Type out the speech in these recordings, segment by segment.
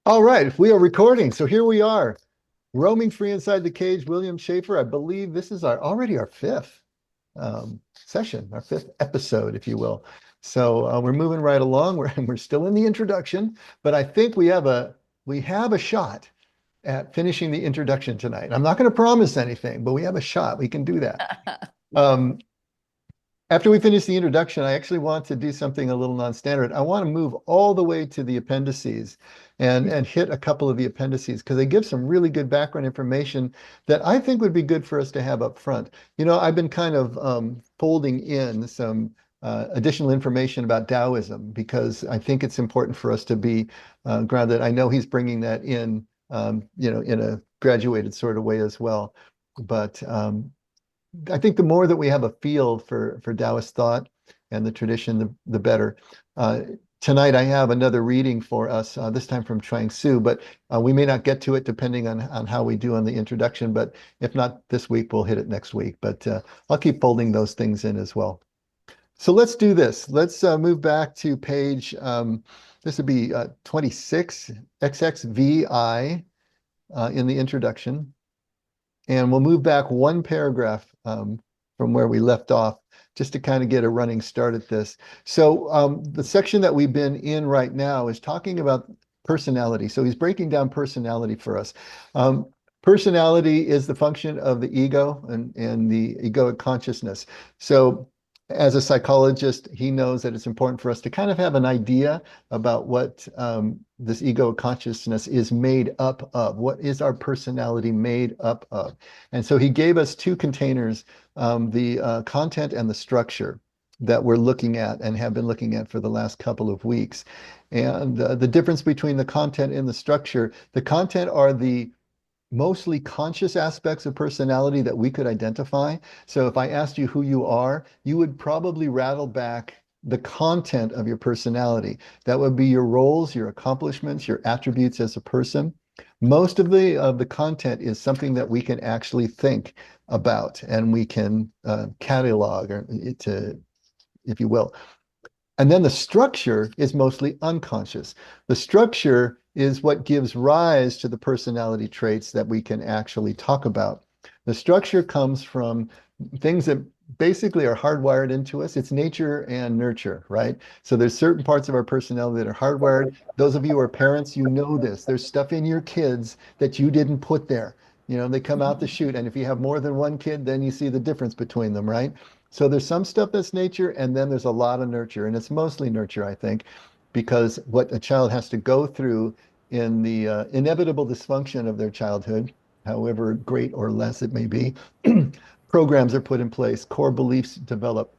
All right, we are recording. So here we are, roaming free inside the cage. William Schafer. I believe this is our fifth session, our fifth episode, if you will. So we're moving right along. We're still in the introduction, but I think we have a shot at finishing the introduction tonight. I'm not going to promise anything, but we have a shot. We can do that. Um, After we finish the introduction, I actually want to do something a little non-standard. I want to move all the way to the appendices and hit a couple of the appendices because they give some really good background information that I think would be good for us to have up front. I've been kind of folding in some additional information about Taoism because I think it's important for us to be grounded. I know he's bringing that in, in a graduated sort of way as well. But I think the more that we have a feel for Taoist thought and the tradition, the better. Uh, Tonight, I have another reading for us, this time from Chuang Tzu, but we may not get to it depending on how we do on the introduction. But if not this week, we'll hit it next week. But I'll keep folding those things in as well. So let's do this. Let's move back to page, this would be 26, XXVI in the introduction. And we'll move back one paragraph from where we left off, just to kind of get a running start at this. So the section that we've been in right now is talking about personality. So he's breaking down personality for us. Personality is the function of the ego and the egoic consciousness. So as a psychologist, he knows that it's important for us to kind of have an idea about what this ego consciousness is made up of. What is our personality made up of? And so he gave us two containers, the content and the structure that we're looking at and have been looking at for the last couple of weeks. And the difference between the content and the structure, the content are the mostly conscious aspects of personality that we could identify. So if I asked you who you are, you would probably rattle back the content of your personality. That would be your roles, your accomplishments, your attributes as a person. Most of the content is something that we can actually think about and we can catalog or to, if you will. And then the structure is mostly unconscious. The structure is what gives rise to the personality traits that we can actually talk about. The structure comes from things that basically are hardwired into us. It's nature and nurture, right? So there's certain parts of our personality that are hardwired. Those of you who are parents, you know this. There's stuff in your kids that you didn't put there. They come out the chute, and if you have more than one kid, then you see the difference between them, right? So there's some stuff that's nature, and then there's a lot of nurture, and it's mostly nurture, I think, because what a child has to go through in the inevitable dysfunction of their childhood, however great or less it may be, programs are put in place, core beliefs develop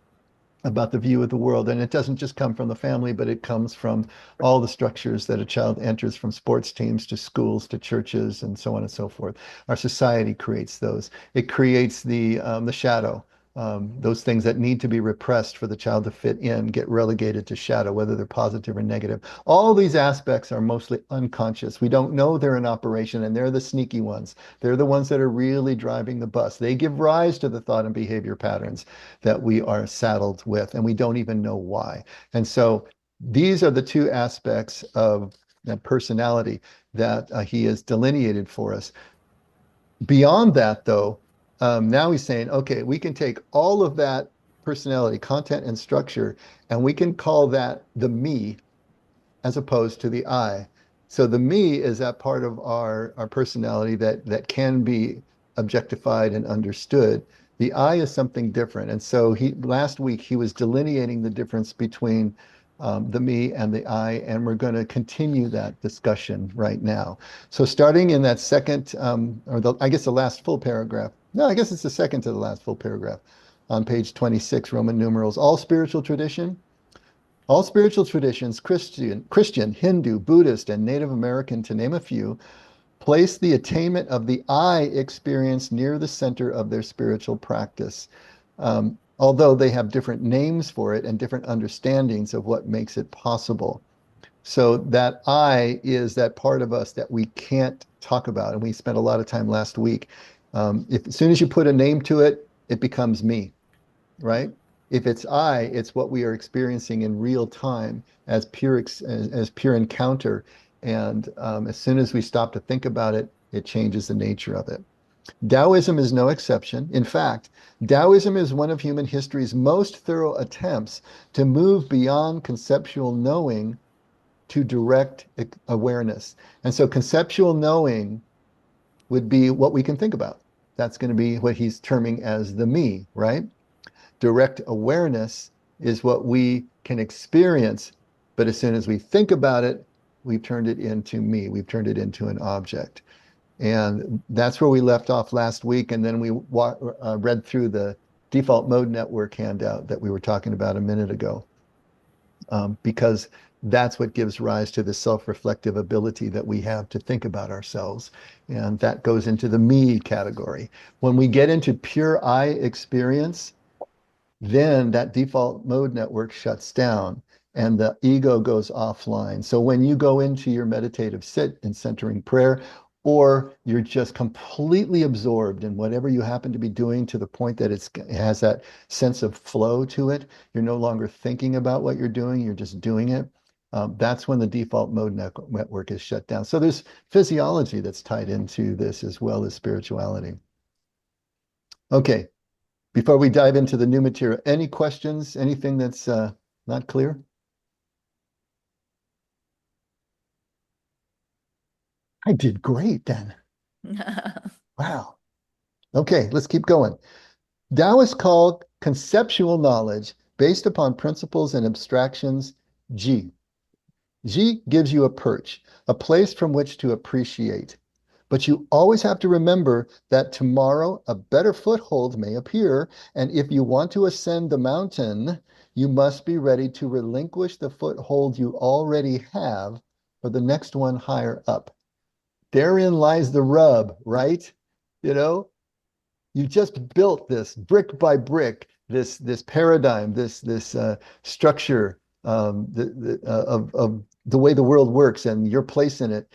about the view of the world. And it doesn't just come from the family, but it comes from all the structures that a child enters, from sports teams to schools to churches and so on and so forth. Our society creates those. It creates the shadow. Those things that need to be repressed for the child to fit in get relegated to shadow, whether they're positive or negative. All these aspects are mostly unconscious. We don't know they're in operation, and they're the sneaky ones. They're the ones that are really driving the bus. They give rise to the thought and behavior patterns that we are saddled with, and we don't even know why. And so these are the two aspects of that personality that he has delineated for us. Beyond that, though, now he's saying, okay, we can take all of that personality, content, and structure, and we can call that the me as opposed to the I. So the me is that part of our personality that can be objectified and understood. The I is something different. And so last week he was delineating the difference between the me and the I, and we're going to continue that discussion right now. So starting in that second, I guess the last full paragraph. No, I guess it's the second to the last full paragraph on page 26, Roman numerals. All spiritual traditions, Christian, Hindu, Buddhist, and Native American, to name a few, place the attainment of the I experience near the center of their spiritual practice. Although they have different names for it and different understandings of what makes it possible. So that I is that part of us that we can't talk about. And we spent a lot of time last week. As soon as you put a name to it, it becomes me, right? If it's I, it's what we are experiencing in real time as pure encounter. And as soon as we stop to think about it, it changes the nature of it. Taoism is no exception. In fact, Taoism is one of human history's most thorough attempts to move beyond conceptual knowing to direct awareness. And so conceptual knowing would be what we can think about. That's going to be what he's terming as the me, right? Direct awareness is what we can experience, but as soon as we think about it, we've turned it into me. We've turned it into an object. And that's where we left off last week. And then we read through the default mode network handout that we were talking about a minute ago, because that's what gives rise to the self-reflective ability that we have to think about ourselves. And that goes into the me category. When we get into pure I experience, then that default mode network shuts down and the ego goes offline. So when you go into your meditative sit and centering prayer, or you're just completely absorbed in whatever you happen to be doing to the point that it has that sense of flow to it, you're no longer thinking about what you're doing, you're just doing it. That's when the default mode network is shut down. So there's physiology that's tied into this as well as spirituality. Okay, before we dive into the new material, any questions, anything that's not clear? I did great then. Wow. Okay, let's keep going. Taoists call conceptual knowledge based upon principles and abstractions Ji. Ji gives you a perch, a place from which to appreciate. But you always have to remember that tomorrow a better foothold may appear, and if you want to ascend the mountain, you must be ready to relinquish the foothold you already have for the next one higher up. Therein lies the rub, right? You know, you just built this brick by brick, this paradigm, this structure of the way the world works and your place in it.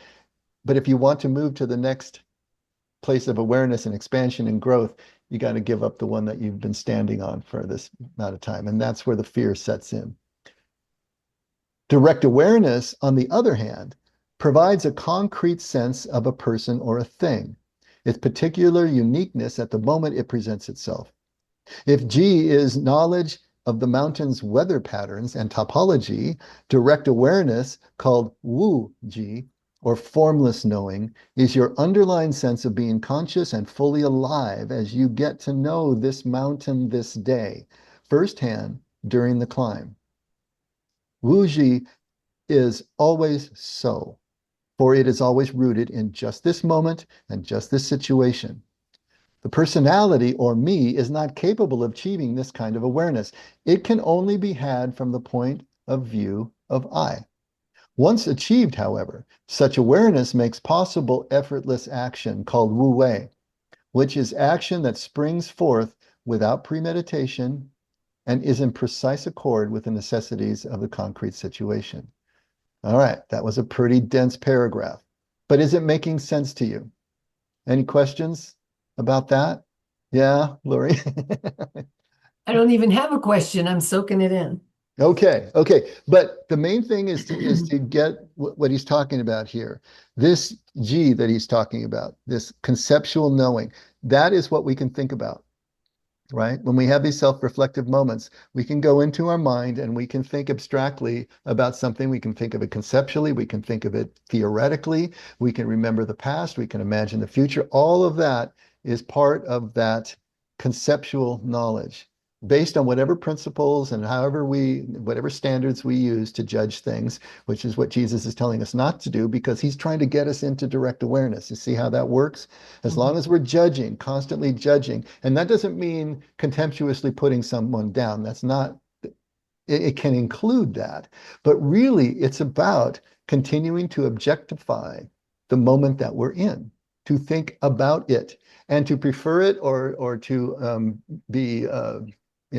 But if you want to move to the next place of awareness and expansion and growth, you got to give up the one that you've been standing on for this amount of time. And that's where the fear sets in. Direct awareness, on the other hand, provides a concrete sense of a person or a thing, its particular uniqueness at the moment it presents itself. If G is knowledge of the mountain's weather patterns and topology, direct awareness, called Wu Ji, or formless knowing, is your underlying sense of being conscious and fully alive as you get to know this mountain this day, firsthand during the climb. Wu Ji is always so, for it is always rooted in just this moment and just this situation. The personality, or me, is not capable of achieving this kind of awareness. It can only be had from the point of view of I. Once achieved, however, such awareness makes possible effortless action called Wu Wei, which is action that springs forth without premeditation and is in precise accord with the necessities of the concrete situation. All right, that was a pretty dense paragraph, but is it making sense to you? Any questions about that? Yeah, Lori? I don't even have a question. I'm soaking it in. Okay. But the main thing is to get what he's talking about here. This G that he's talking about, this conceptual knowing, that is what we can think about, right? When we have these self-reflective moments, we can go into our mind and we can think abstractly about something. We can think of it conceptually. We can think of it theoretically. We can remember the past. We can imagine the future. All of that is part of that conceptual knowledge based on whatever principles and whatever standards we use to judge things, which is what Jesus is telling us not to do because he's trying to get us into direct awareness. You see how that works? As long as we're judging, constantly judging, and that doesn't mean contemptuously putting someone down. That's not, it can include that, but really it's about continuing to objectify the moment that we're in, to think about it and to prefer it or to be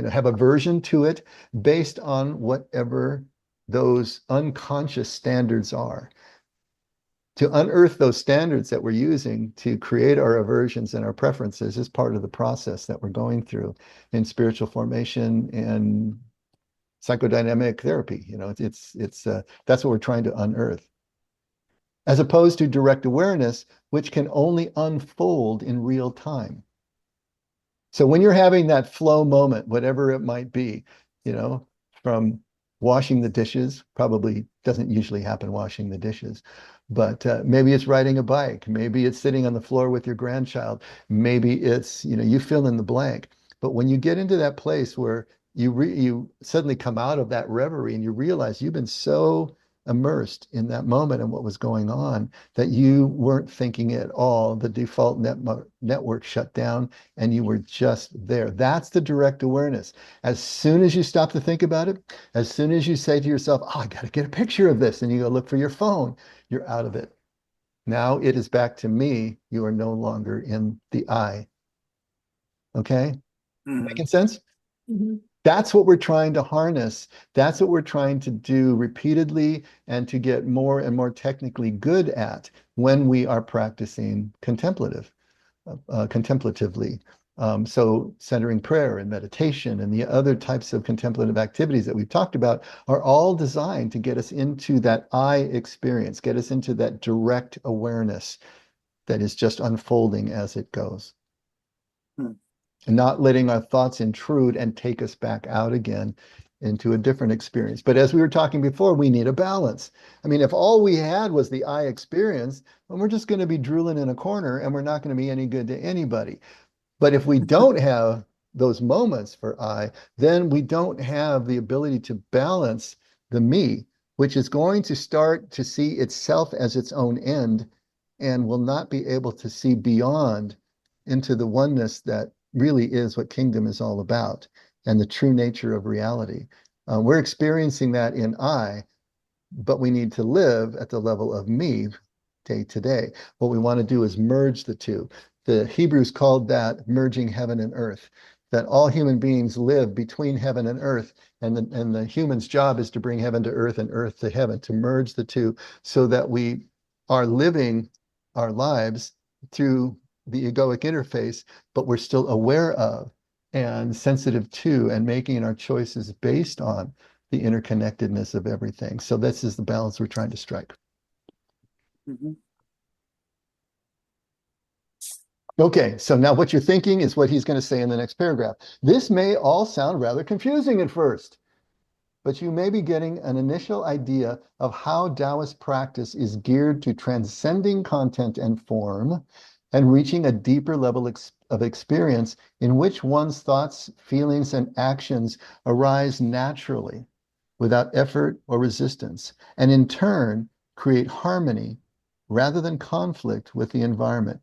have aversion to it based on whatever those unconscious standards are. To unearth those standards that we're using to create our aversions and our preferences is part of the process that we're going through in spiritual formation and psychodynamic therapy. It's that's what we're trying to unearth. as opposed to direct awareness, which can only unfold in real time. So when you're having that flow moment, whatever it might be, you know, from washing the dishes, probably doesn't usually happen washing the dishes, but maybe it's riding a bike, maybe it's sitting on the floor with your grandchild, maybe it's, you fill in the blank. But when you get into that place where you suddenly come out of that reverie and you realize you've been so immersed in that moment and what was going on that you weren't thinking at all, the default network shut down and you were just there. That's the direct awareness. As soon as you stop to think about it, as soon as you say to yourself, oh, I got to get a picture of this, and you go look for your phone, you're out of it. Now it is back to me. You are no longer in the I. Okay? Making sense? Mhm. That's what we're trying to harness. That's what we're trying to do repeatedly and to get more and more technically good at when we are practicing contemplatively. So centering prayer and meditation and the other types of contemplative activities that we've talked about are all designed to get us into that I experience, get us into that direct awareness that is just unfolding as it goes. And not letting our thoughts intrude and take us back out again into a different experience. But as we were talking before, we need a balance. I mean, if all we had was the I experience, then we're just going to be drooling in a corner and we're not going to be any good to anybody. But if we don't have those moments for I, then we don't have the ability to balance the me, which is going to start to see itself as its own end and will not be able to see beyond into the oneness that really is what kingdom is all about and the true nature of reality. We're experiencing that in I, but we need to live at the level of me day to day. What we want to do is merge the two. The Hebrews called that merging heaven and earth, that all human beings live between heaven and earth, and the human's job is to bring heaven to earth and earth to heaven, to merge the two so that we are living our lives through the egoic interface, but we're still aware of and sensitive to and making our choices based on the interconnectedness of everything. So this is the balance we're trying to strike. Mhm. Okay, so now what you're thinking is what he's going to say in the next paragraph. This may all sound rather confusing at first, but you may be getting an initial idea of how Taoist practice is geared to transcending content and form and reaching a deeper level of experience in which one's thoughts, feelings, and actions arise naturally without effort or resistance, and in turn create harmony rather than conflict with the environment.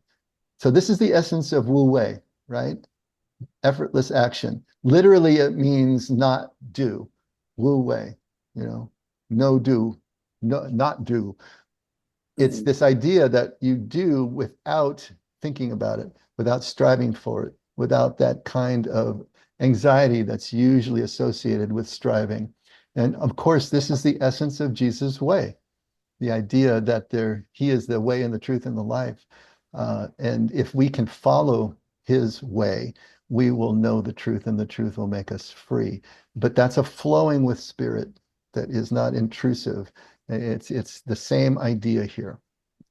So this is the essence of Wu Wei, right? Effortless action. Literally, it means not do. Wu Wei, no do, no, not do. It's this idea that you do without thinking about it, without striving for it, without that kind of anxiety that's usually associated with striving. And of course, this is the essence of Jesus' way, the idea that he is the way and the truth and the life. And if we can follow his way, we will know the truth and the truth will make us free. But that's a flowing with spirit that is not intrusive. It's the same idea here.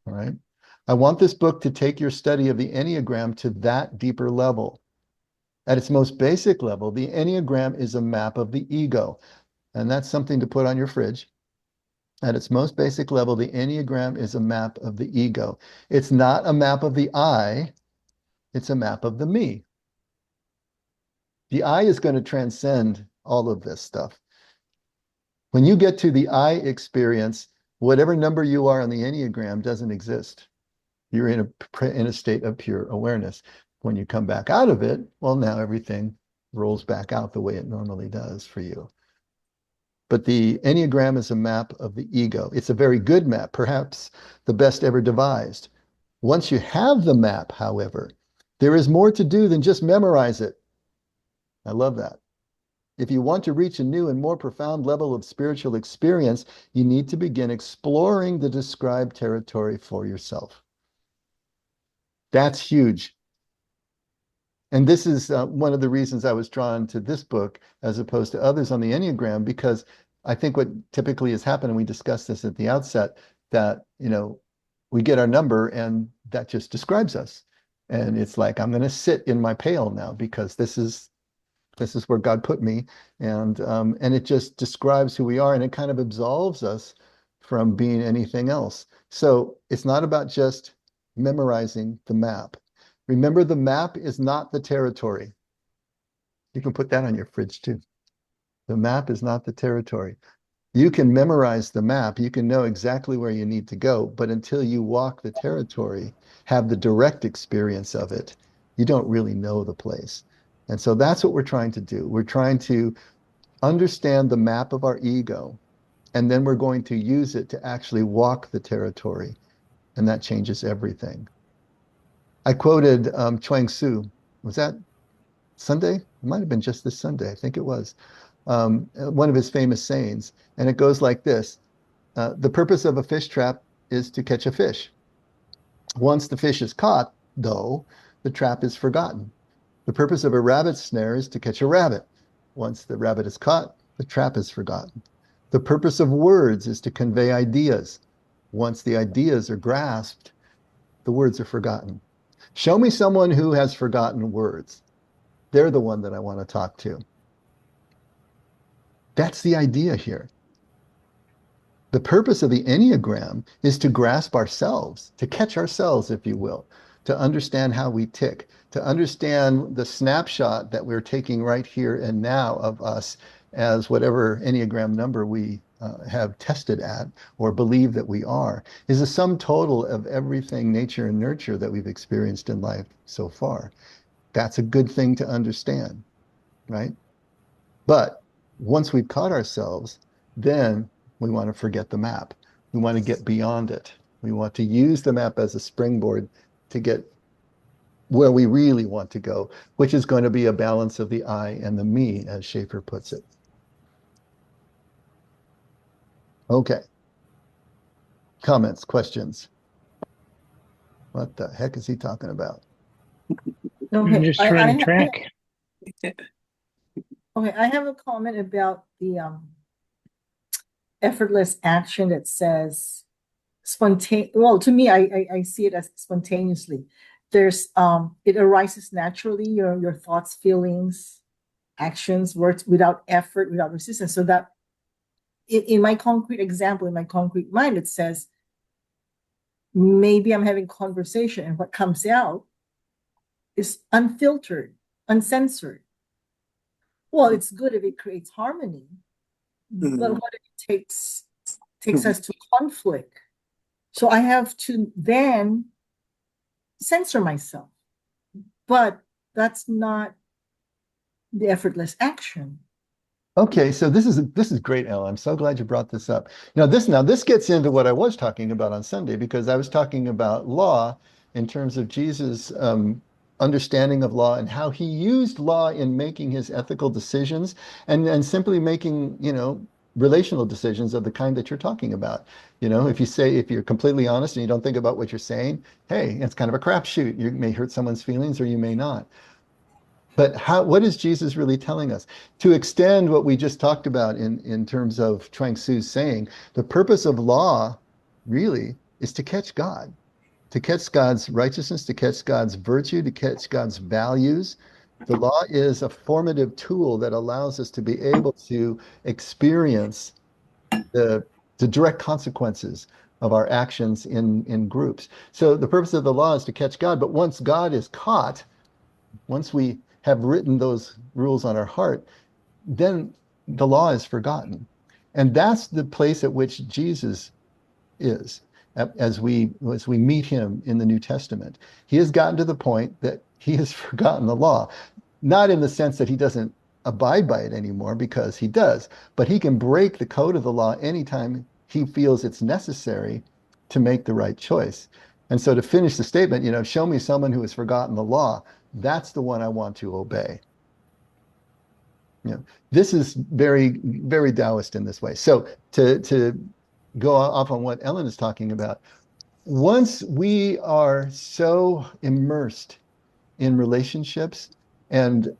All right. I want this book to take your study of the Enneagram to that deeper level. At its most basic level, the Enneagram is a map of the ego. And that's something to put on your fridge. At its most basic level, the Enneagram is a map of the ego. It's not a map of the I, it's a map of the me. The I is going to transcend all of this stuff. When you get to the I experience, whatever number you are on the Enneagram doesn't exist. You're in a state of pure awareness. When you come back out of it, well, now everything rolls back out the way it normally does for you. But the Enneagram is a map of the ego. It's a very good map, perhaps the best ever devised. Once you have the map, however, there is more to do than just memorize it. I love that. If you want to reach a new and more profound level of spiritual experience, you need to begin exploring the described territory for yourself. That's huge. And this is one of the reasons I was drawn to this book as opposed to others on the Enneagram, because I think what typically has happened, and we discussed this at the outset, that, we get our number and that just describes us. And it's like, I'm going to sit in my pail now because this is where God put me. And it just describes who we are, and it kind of absolves us from being anything else. So it's not about just memorizing the map. Remember, the map is not the territory. You can put that on your fridge too. The map is not the territory. You can memorize the map, you can know exactly where you need to go, but until you walk the territory, have the direct experience of it, you don't really know the place. And so that's what we're trying to do. We're trying to understand the map of our ego, and then we're going to use it to actually walk the territory, and that changes everything. I quoted Chuang Tzu. Was that Sunday? It might have been just this Sunday. I think it was. One of his famous sayings, and it goes like this. The purpose of a fish trap is to catch a fish. Once the fish is caught, though, the trap is forgotten. The purpose of a rabbit snare is to catch a rabbit. Once the rabbit is caught, the trap is forgotten. The purpose of words is to convey ideas. Once the ideas are grasped, the words are forgotten. Show me someone who has forgotten words. They're the one that I want to talk to. That's the idea here. The purpose of the Enneagram is to grasp ourselves, to catch ourselves, if you will, to understand how we tick, to understand the snapshot that we're taking right here and now of us as whatever Enneagram number we have tested at or believe that we are, is a sum total of everything nature and nurture that we've experienced in life so far. That's a good thing to understand, right? But once we've caught ourselves, then we want to forget the map. We want to get beyond it. We want to use the map as a springboard to get where we really want to go, which is going to be a balance of the I and the me, as Schafer puts it. Okay. Comments, questions? What the heck is he talking about? I'm Okay, just trying to track. okay, I have a comment about the effortless action that says spontaneous. Well, to me, I see it as spontaneously. There's it arises naturally, your thoughts, feelings, actions, words without effort, without resistance. So that in my concrete example, in my concrete mind, it says maybe I'm having conversation and what comes out is unfiltered, uncensored. Well, it's good if it creates harmony, but what if it takes us to conflict? So I have to then censor myself. But that's not the effortless action. Okay, so this is great, Ella. I'm so glad you brought this up. Now this gets into what I was talking about on Sunday, because I was talking about law in terms of Jesus' understanding of law and how he used law in making his ethical decisions and simply making, relational decisions of the kind that you're talking about. If you're completely honest and you don't think about what you're saying, hey, it's kind of a crapshoot. You may hurt someone's feelings or you may not. But what is Jesus really telling us? To extend what we just talked about in terms of Chuang Tzu's saying, the purpose of law really is to catch God, to catch God's righteousness, to catch God's virtue, to catch God's values. The law is a formative tool that allows us to be able to experience the direct consequences of our actions in groups. So the purpose of the law is to catch God, but once God is caught, once we have written those rules on our heart, then the law is forgotten. And that's the place at which Jesus is as we meet him in the New Testament. He has gotten to the point that he has forgotten the law, not in the sense that he doesn't abide by it anymore, because he does, but he can break the code of the law anytime he feels it's necessary to make the right choice. And so to finish the statement, show me someone who has forgotten the law. That's the one I want to obey. This is very, very Taoist in this way. So to go off on what Ellen is talking about, once we are so immersed in relationships, and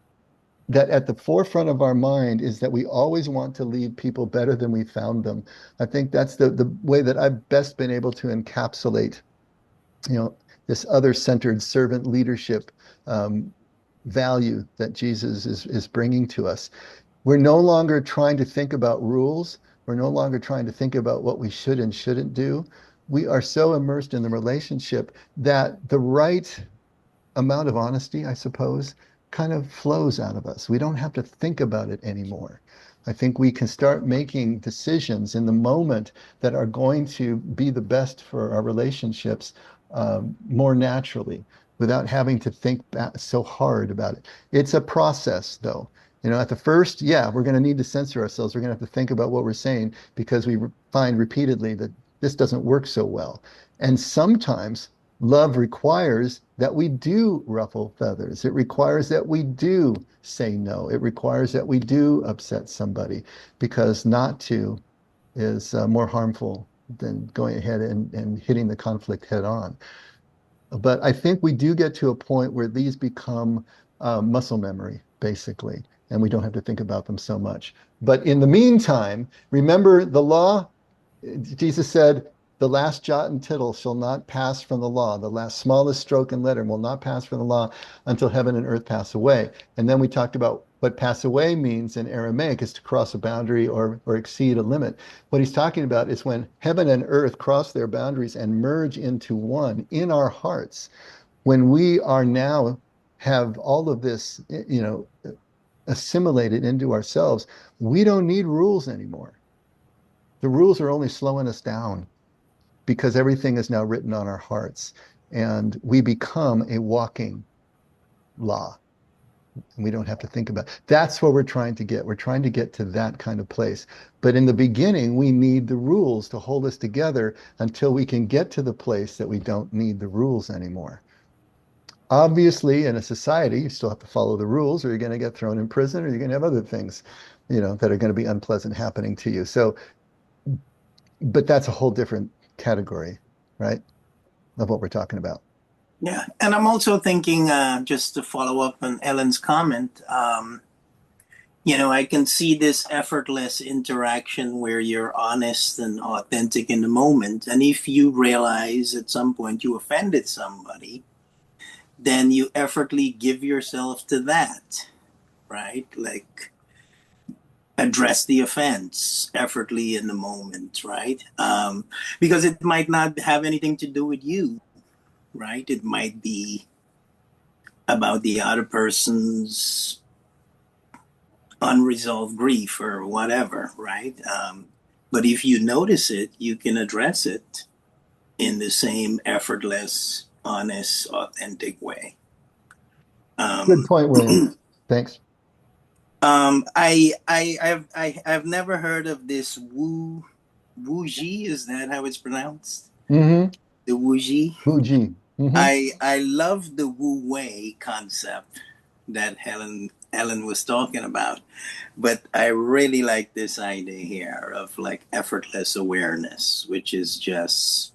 that at the forefront of our mind is that we always want to leave people better than we found them. I think that's the way that I've best been able to encapsulate this other-centered servant leadership value that Jesus is bringing to us. We're no longer trying to think about rules. We're no longer trying to think about what we should and shouldn't do. We are so immersed in the relationship that the right amount of honesty, I suppose, kind of flows out of us. We don't have to think about it anymore. I think we can start making decisions in the moment that are going to be the best for our relationships more naturally without having to think so hard about it. It's a process, though. At the first, yeah, we're going to need to censor ourselves. We're going to have to think about what we're saying because we find repeatedly that this doesn't work so well. And sometimes love requires that we do ruffle feathers. It requires that we do say no. It requires that we do upset somebody because not to is more harmful than going ahead and hitting the conflict head on. But I think we do get to a point where these become muscle memory, basically, and we don't have to think about them so much. But in the meantime, remember the law? Jesus said, the last jot and tittle shall not pass from the law. The last smallest stroke and letter will not pass from the law until heaven and earth pass away. And then we talked about what pass away means in Aramaic is to cross a boundary or exceed a limit. What he's talking about is when heaven and earth cross their boundaries and merge into one in our hearts. When we are now have all of this, assimilated into ourselves, we don't need rules anymore. The rules are only slowing us down because everything is now written on our hearts and we become a walking law. And we don't have to think about it. That's what we're trying to get. We're trying to get to that kind of place. But in the beginning, we need the rules to hold us together until we can get to the place that we don't need the rules anymore. Obviously, in a society, you still have to follow the rules or you're going to get thrown in prison or you're going to have other things, that are going to be unpleasant happening to you. So, but that's a whole different category, right, of what we're talking about. Yeah, and I'm also thinking, just to follow up on Ellen's comment, I can see this effortless interaction where you're honest and authentic in the moment. And if you realize at some point you offended somebody, then you effortlessly give yourself to that, right? Like address the offense effortlessly in the moment, right? Because it might not have anything to do with you, right? It might be about the other person's unresolved grief or whatever, right? But if you notice it, you can address it in the same effortless, honest, authentic way. Good point, William. Thanks. I've never heard of this Wuji. Is that how it's pronounced? Mm-hmm. The Wuji. Fuji. Mm-hmm. I love the Wu Wei concept that Ellen was talking about, but I really like this idea here of like effortless awareness, which is just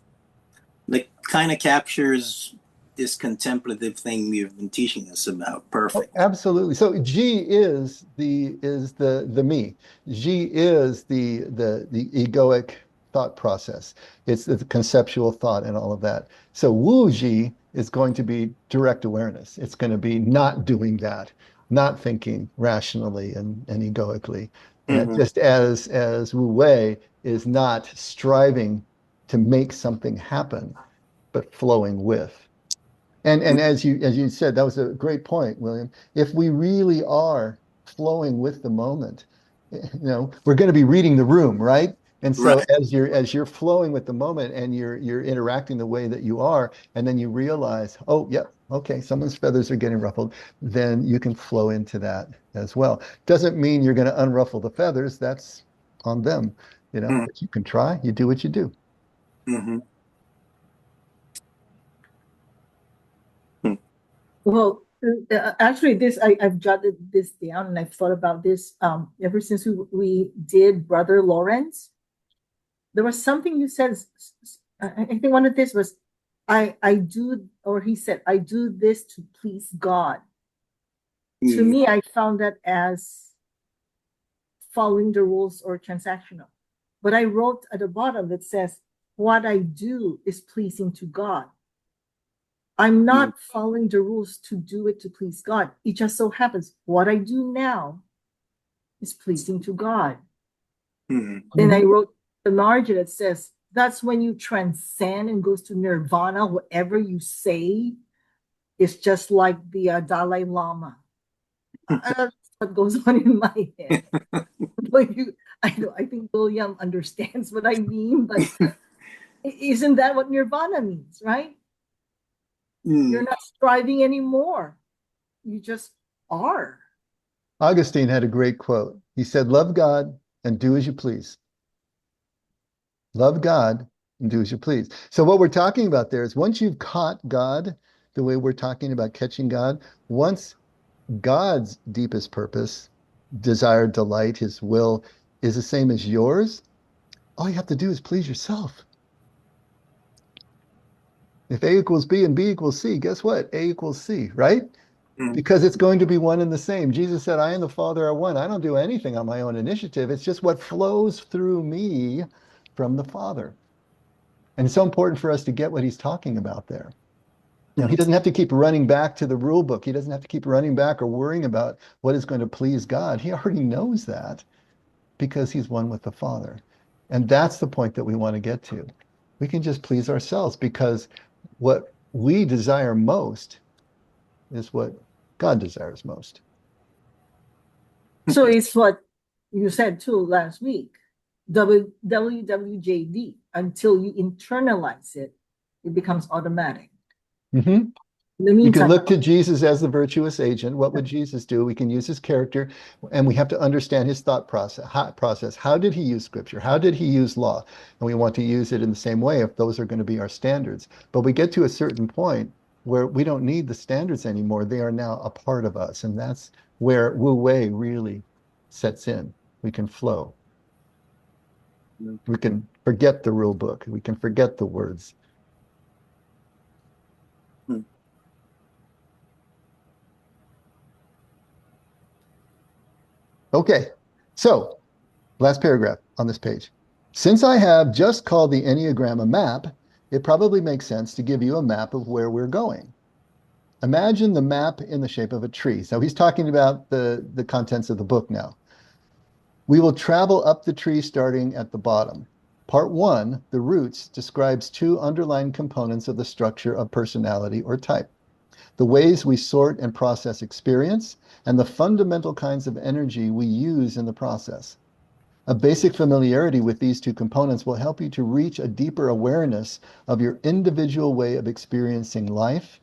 like kind of captures this contemplative thing you've been teaching us about. Perfect. Oh, absolutely. So G is the me. G is the egoic thought process. It's the conceptual thought and all of that. So Wu Ji is going to be direct awareness. It's going to be not doing that, not thinking rationally and egoically. Mm-hmm. Just as Wu Wei is not striving to make something happen, but flowing with. And as you said, that was a great point, William. If we really are flowing with the moment, we're going to be reading the room, right? And so Right. as you're flowing with the moment and you're interacting the way that you are, and then you realize, oh, yep, okay, someone's feathers are getting ruffled, then you can flow into that as well. Doesn't mean you're going to unruffle the feathers. That's on them, Mm-hmm. but you can try. You do what you do. Mm-hmm. Well, actually, I've jotted this down and I've thought about this ever since we did Brother Lawrence. There was something you said. I think one of this was, I do, or he said, I do this to please God. Mm-hmm. To me, I found that as following the rules or transactional. But I wrote at the bottom that says, what I do is pleasing to God. I'm not following the rules to do it to please God. It just so happens what I do now is pleasing to God. Mhm. And I wrote an article that says that's when you transcend and goes to nirvana. Whatever you say is just like the Dalai Lama. That's what goes on in my head. But I think William understands what I mean, but isn't that what nirvana means, right? You're not striving anymore. You just are. Augustine had a great quote. He said, love God and do as you please. Love God and do as you please. So what we're talking about there is once you've caught God, the way we're talking about catching God, once God's deepest purpose, desire, delight, his will is the same as yours, all you have to do is please yourself. If A equals B and B equals C, guess what? A equals C, right? Because it's going to be one and the same. Jesus said, I and the Father are one. I don't do anything on my own initiative. It's just what flows through me from the Father. And it's so important for us to get what he's talking about there. Now, he doesn't have to keep running back to the rule book. He doesn't have to keep running back or worrying about what is going to please God. He already knows that because he's one with the Father. And that's the point that we want to get to. We can just please ourselves because what we desire most is what God desires most. So it's what you said too last week. WWJD. Until you internalize it, it becomes automatic. Mm-hmm. In the You meantime, can look to Jesus as the virtuous agent. What would Jesus do? We can use his character, and we have to understand his thought process. How did he use scripture? How did he use law? And we want to use it in the same way if those are going to be our standards. But we get to a certain point where we don't need the standards anymore. They are now a part of us. And that's where Wu Wei really sets in. We can flow. We can forget the rule book. We can forget the words. Okay, so last paragraph on this page. Since I have just called the Enneagram a map, it probably makes sense to give you a map of where we're going. Imagine the map in the shape of a tree. So he's talking about the contents of the book now. We will travel up the tree starting at the bottom. Part 1, the roots, describes 2 underlying components of the structure of personality or type. The ways we sort and process experience, and the fundamental kinds of energy we use in the process. A basic familiarity with these 2 components will help you to reach a deeper awareness of your individual way of experiencing life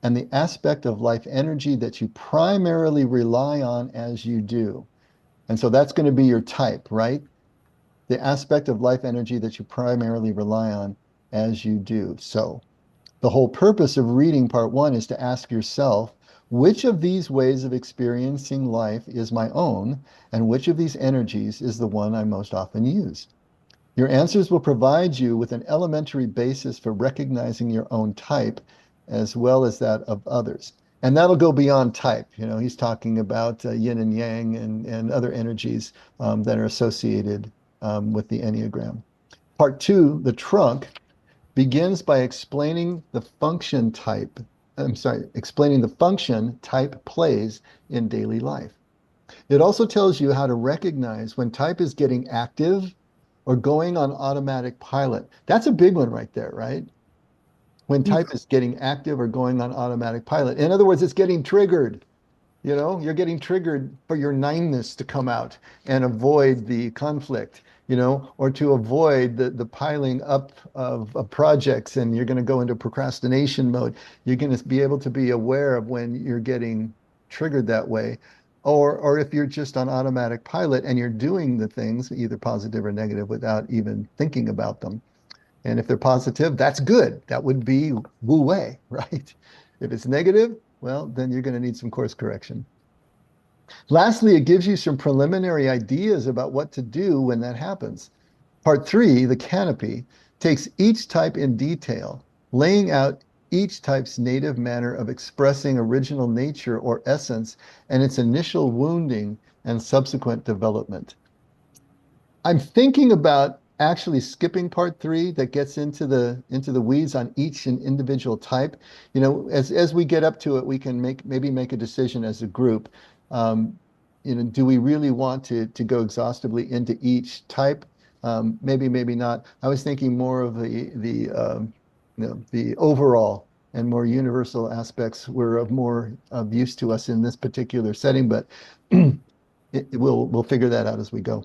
and the aspect of life energy that you primarily rely on as you do. And so that's going to be your type, right? The aspect of life energy that you primarily rely on as you do. So the whole purpose of reading part 1 is to ask yourself, which of these ways of experiencing life is my own, and which of these energies is the one I most often use? Your answers will provide you with an elementary basis for recognizing your own type, as well as that of others. And that'll go beyond type. You know, he's talking about yin and yang and other energies that are associated with the Enneagram. Part 2, the trunk, begins by explaining the function type plays in daily life. It also tells you how to recognize when type is getting active or going on automatic pilot. That's a big one right there, right? When type is getting active or going on automatic pilot. In other words, it's getting triggered. You know, you're getting triggered for your nineness to come out and avoid the conflict, you know, or to avoid the piling up of projects, and you're going to go into procrastination mode. You're going to be able to be aware of when you're getting triggered that way. Or if you're just on automatic pilot and you're doing the things, either positive or negative, without even thinking about them. And if they're positive, that's good. That would be Wu Wei, right? If it's negative, well, then you're going to need some course correction. Lastly, it gives you some preliminary ideas about what to do when that happens. Part 3, the canopy, takes each type in detail, laying out each type's native manner of expressing original nature or essence and its initial wounding and subsequent development. I'm thinking about actually skipping part 3 that gets into the weeds on each and individual type. As we get up to it, we can maybe make a decision as a group. Do we really want to go exhaustively into each type? Maybe not. I was thinking more of the overall and more universal aspects were of more of use to us in this particular setting, but we'll figure that out as we go.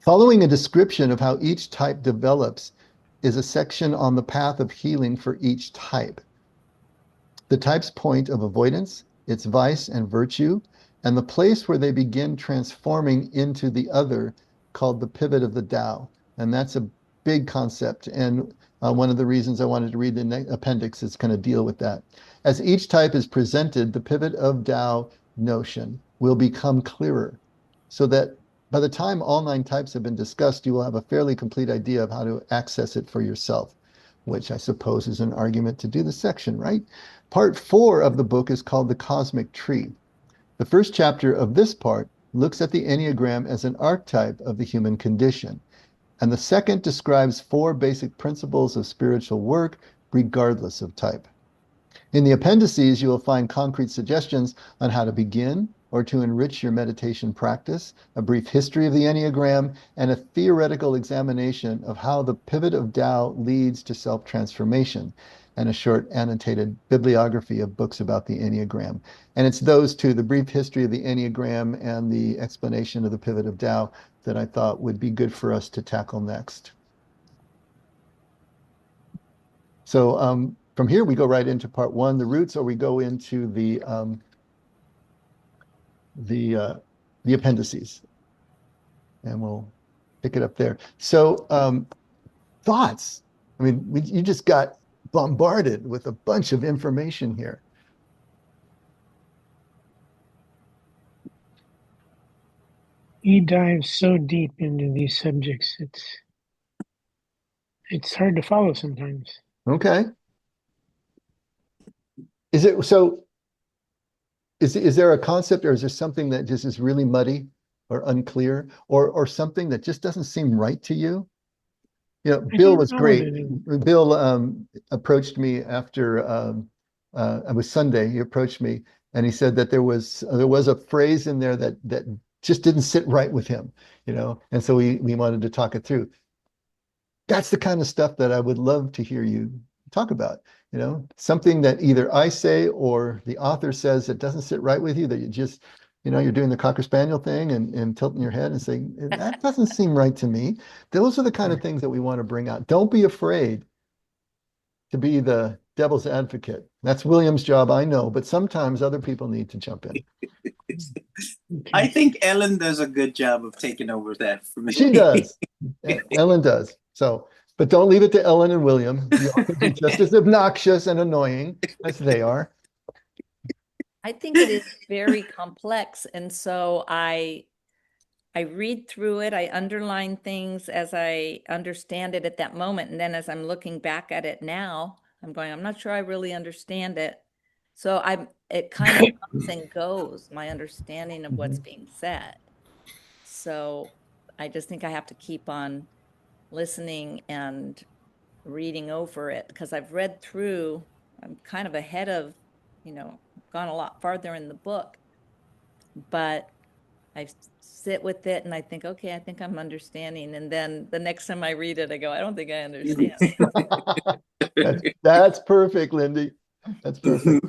Following a description of how each type develops is a section on the path of healing for each type. The type's point of avoidance, its vice and virtue, and the place where they begin transforming into the other, called the pivot of the Tao. And that's a big concept. And one of the reasons I wanted to read the appendix is going to deal with that. As each type is presented, the pivot of Tao notion will become clearer, so that by the time all 9 types have been discussed, you will have a fairly complete idea of how to access it for yourself, which I suppose is an argument to do the section, right? Part 4 of the book is called The Cosmic Tree. The first chapter of this part looks at the Enneagram as an archetype of the human condition, and the second describes 4 basic principles of spiritual work, regardless of type. In the appendices, you will find concrete suggestions on how to begin or to enrich your meditation practice, a brief history of the Enneagram, and a theoretical examination of how the pivot of Tao leads to self-transformation, and a short annotated bibliography of books about the Enneagram. And it's those two, the brief history of the Enneagram and the explanation of the pivot of Tao, that I thought would be good for us to tackle next. So from here, we go right into part 1, the roots, or we go into the appendices, and we'll pick it up there. So thoughts. I mean, you just got bombarded with a bunch of information here. He dives so deep into these subjects, it's hard to follow sometimes. Okay. Is there a concept, or is there something that just is really muddy or unclear, or something that just doesn't seem right to you? Bill was great. Bill approached me after it was Sunday. He approached me and he said that there was a phrase in there that just didn't sit right with him, and so we wanted to talk it through. That's the kind of stuff that I would love to hear you talk about. Something that either I say or the author says that doesn't sit right with you, that you just, you're doing the Cocker Spaniel thing and tilting your head and saying, that doesn't seem right to me. Those are the kind of things that we want to bring out. Don't be afraid to be the devil's advocate. That's William's job, I know, but sometimes other people need to jump in. I think Ellen does a good job of taking over that for me. She does. Ellen does. So, but don't leave it to Ellen and William. You all can be just as obnoxious and annoying as they are. I think it is very complex. And so I read through it, I underline things as I understand it at that moment. And then as I'm looking back at it now, I'm going, I'm not sure I really understand it. So it kind of comes and goes, my understanding of what's being said. So I just think I have to keep on listening and reading over it, because I've read through, I'm kind of ahead of, gone a lot farther in the book, but I sit with it and I think, okay, I think I'm understanding. And then the next time I read it, I go, I don't think I understand. That's perfect, Lindy. That's perfect.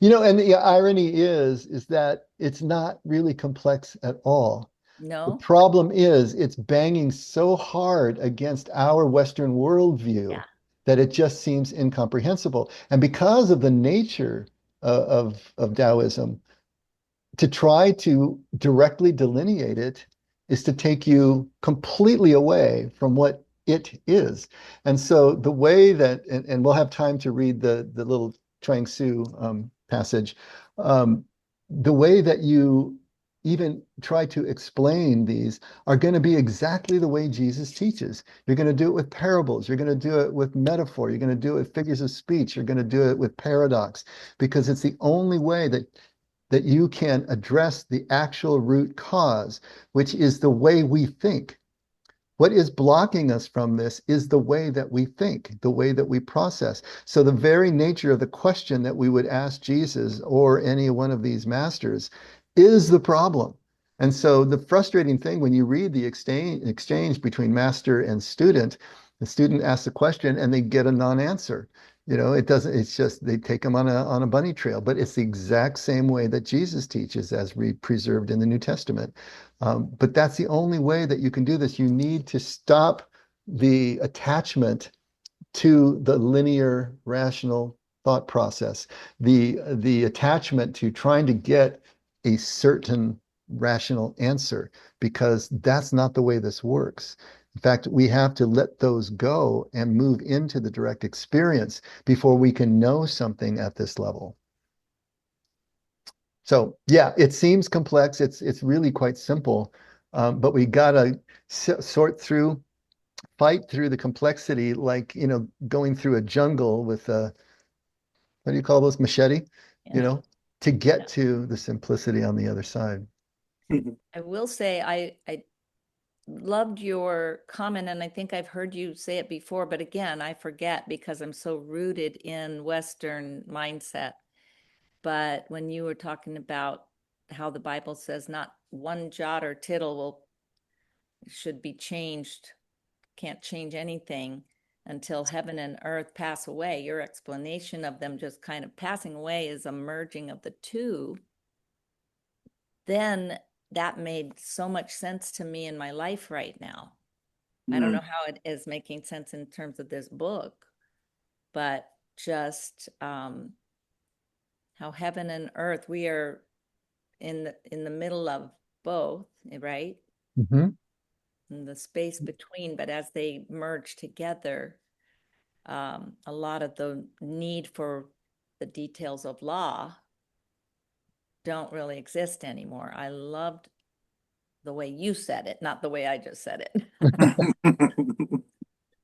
And the irony is that it's not really complex at all. No. The problem is it's banging so hard against our Western worldview that it just seems incomprehensible. And because of the nature of Taoism, to try to directly delineate it is to take you completely away from what it is. And so the way that, and we'll have time to read the little Chuang Tzu passage, the way that you even try to explain these are going to be exactly the way Jesus teaches. You're going to do it with parables. You're going to do it with metaphor. You're going to do it with figures of speech. You're going to do it with paradox, because it's the only way that you can address the actual root cause, which is the way we think. What is blocking us from this is the way that we think, the way that we process. So the very nature of the question that we would ask Jesus or any one of these masters is the problem. And so the frustrating thing when you read the exchange between master and student, the student asks a question and they get a non-answer. It doesn't, it's just they take them on a bunny trail, but it's the exact same way that Jesus teaches as preserved in the New Testament. But that's the only way that you can do this. You need to stop the attachment to the linear, rational thought process, the attachment to trying to get a certain rational answer, because that's not the way this works. In fact, we have to let those go and move into the direct experience before we can know something at this level. So yeah, it seems complex. It's really quite simple, but we gotta sort through, fight through the complexity, like going through a jungle with a, what do you call those, machete? Yeah. To get to the simplicity on the other side. I will say I loved your comment, and I think I've heard you say it before, but again, I forget because I'm so rooted in Western mindset. But when you were talking about how the Bible says not one jot or tittle should be changed, can't change anything until heaven and earth pass away. Your explanation of them just kind of passing away is a merging of the two. Then that made so much sense to me in my life right now. I don't know how it is making sense in terms of this book, but just how heaven and earth, we are in the middle of both, right? Mm-hmm. In the space between, but as they merge together, a lot of the need for the details of law don't really exist anymore. I loved the way you said it, not the way I just said it.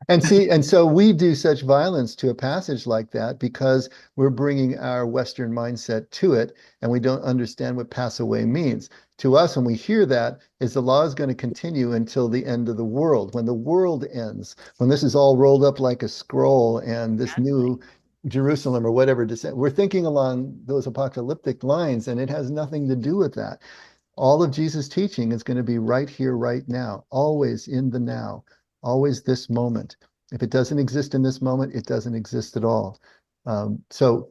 And so we do such violence to a passage like that because we're bringing our Western mindset to it, and we don't understand what pass away means. To us, when we hear that, is the law is going to continue until the end of the world. When the world ends, when this is all rolled up like a scroll and this new Jerusalem or whatever descent, we're thinking along those apocalyptic lines, and it has nothing to do with that. All of Jesus' teaching is going to be right here, right now, always in the now. Always this moment. If it doesn't exist in this moment, it doesn't exist at all. So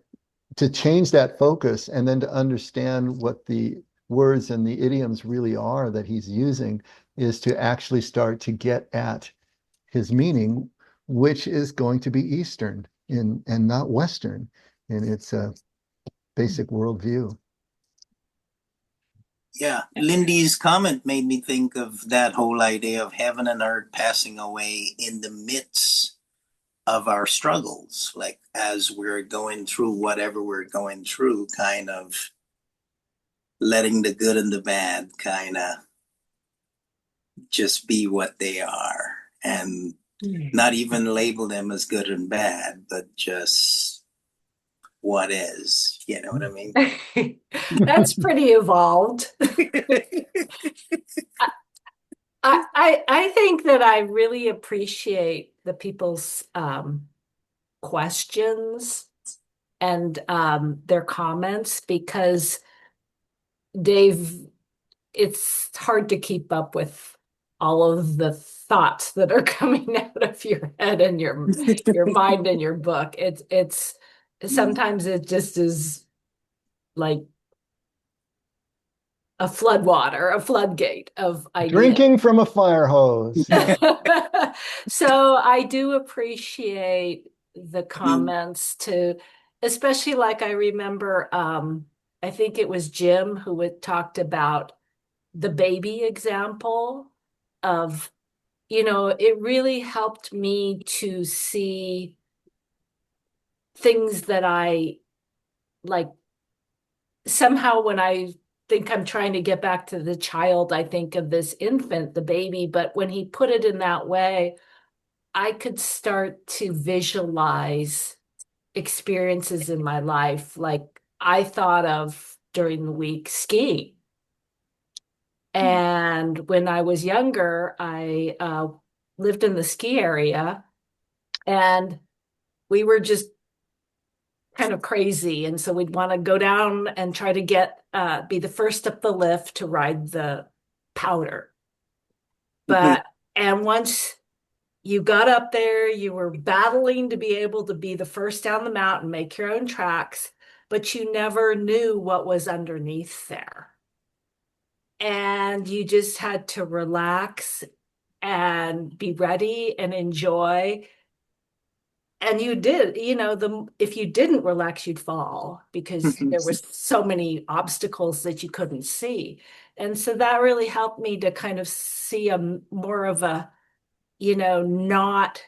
to change that focus and then to understand what the words and the idioms really are that he's using is to actually start to get at his meaning, which is going to be Eastern and not Western in its basic worldview. Yeah, Lindy's comment made me think of that whole idea of heaven and earth passing away in the midst of our struggles, like as we're going through whatever we're going through, kind of letting the good and the bad kind of just be what they are and not even label them as good and bad, but just what is, you know what I mean? That's pretty evolved. I think that I really appreciate the people's questions and their comments, because it's hard to keep up with all of the thoughts that are coming out of your head and your mind and your book. It's sometimes it just is like a floodgate of ideas. Drinking from a fire hose. So I do appreciate the comments especially like I remember, I think it was Jim who had talked about the baby example of, it really helped me to see things that I like. Somehow when I think I'm trying to get back to the child, I think of this infant, the baby, but when he put it in that way, I could start to visualize experiences in my life. Like I thought of during the week skiing. And when I was younger, I lived in the ski area, and we were just kind of crazy. And so we'd want to go down and try to be the first up the lift to ride the powder. And once you got up there, you were battling to be able to be the first down the mountain, make your own tracks, but you never knew what was underneath there. And you just had to relax and be ready and enjoy. And you did, if you didn't relax, you'd fall because there was so many obstacles that you couldn't see. And so that really helped me to kind of see more of a, not,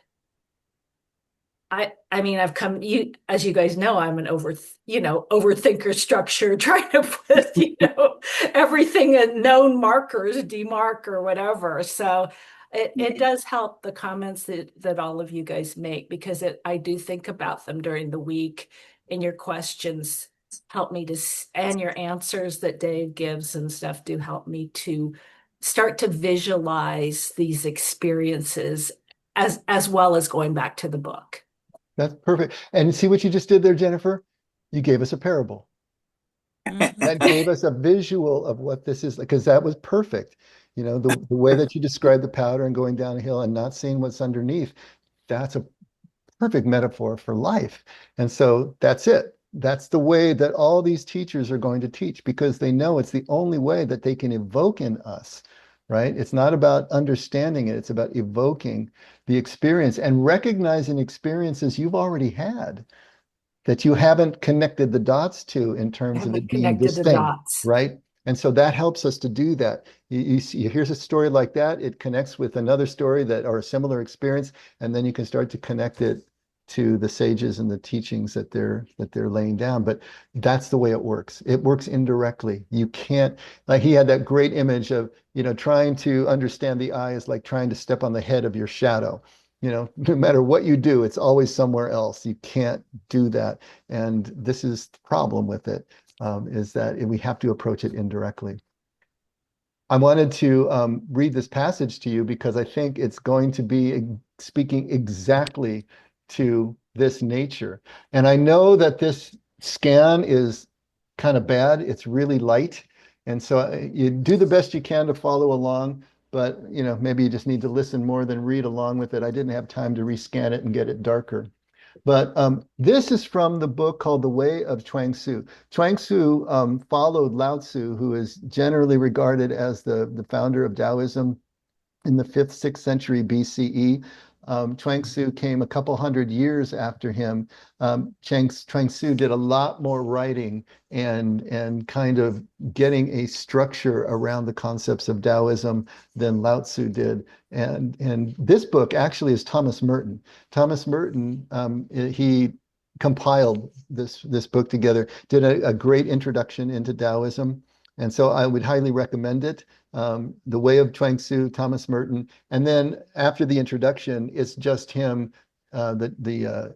I mean, as you guys know, I'm an overthinker structure, trying to put, everything in known markers, demarc or whatever. So it does help, the comments that all of you guys make, because I do think about them during the week, and your questions help me and your answers that Dave gives and stuff do help me to start to visualize these experiences as well as going back to the book. That's perfect. And see what you just did there, Jennifer? You gave us a parable. That gave us a visual of what this is, because that was perfect. The way that you described the powder and going down a hill and not seeing what's underneath, that's a perfect metaphor for life. And so that's it. That's the way that all these teachers are going to teach, because they know it's the only way that they can evoke in us, right? It's not about understanding it. It's about evoking the experience and recognizing experiences you've already had that you haven't connected the dots to in terms of it being this thing, right? And so that helps us to do that. You see, here's a story like that. It connects with another story or a similar experience, and then you can start to connect it to the sages and the teachings that they're laying down. But that's the way it works. It works indirectly. You can't, like he had that great image of, trying to understand the eye is like trying to step on the head of your shadow. No matter what you do, it's always somewhere else. You can't do that. And this is the problem with it, is that we have to approach it indirectly. I wanted to read this passage to you because I think it's going to be speaking exactly to this nature. And I know that this scan is kind of bad. It's really light. And so you do the best you can to follow along, but maybe you just need to listen more than read along with it. I didn't have time to rescan it and get it darker. But this is from the book called The Way of Chuang Tzu. Chuang Tzu followed Lao Tzu, who is generally regarded as the founder of Taoism in the 5th, 6th century BCE. Chuang Tzu came a couple hundred years after him. Chuang Tzu did a lot more writing and kind of getting a structure around the concepts of Taoism than Lao Tzu did. And this book actually is Thomas Merton. Thomas Merton, he compiled this book together, did a great introduction into Taoism. And so I would highly recommend it. The Way of Chuang Tzu, Thomas Merton. And then after the introduction, it's just him, the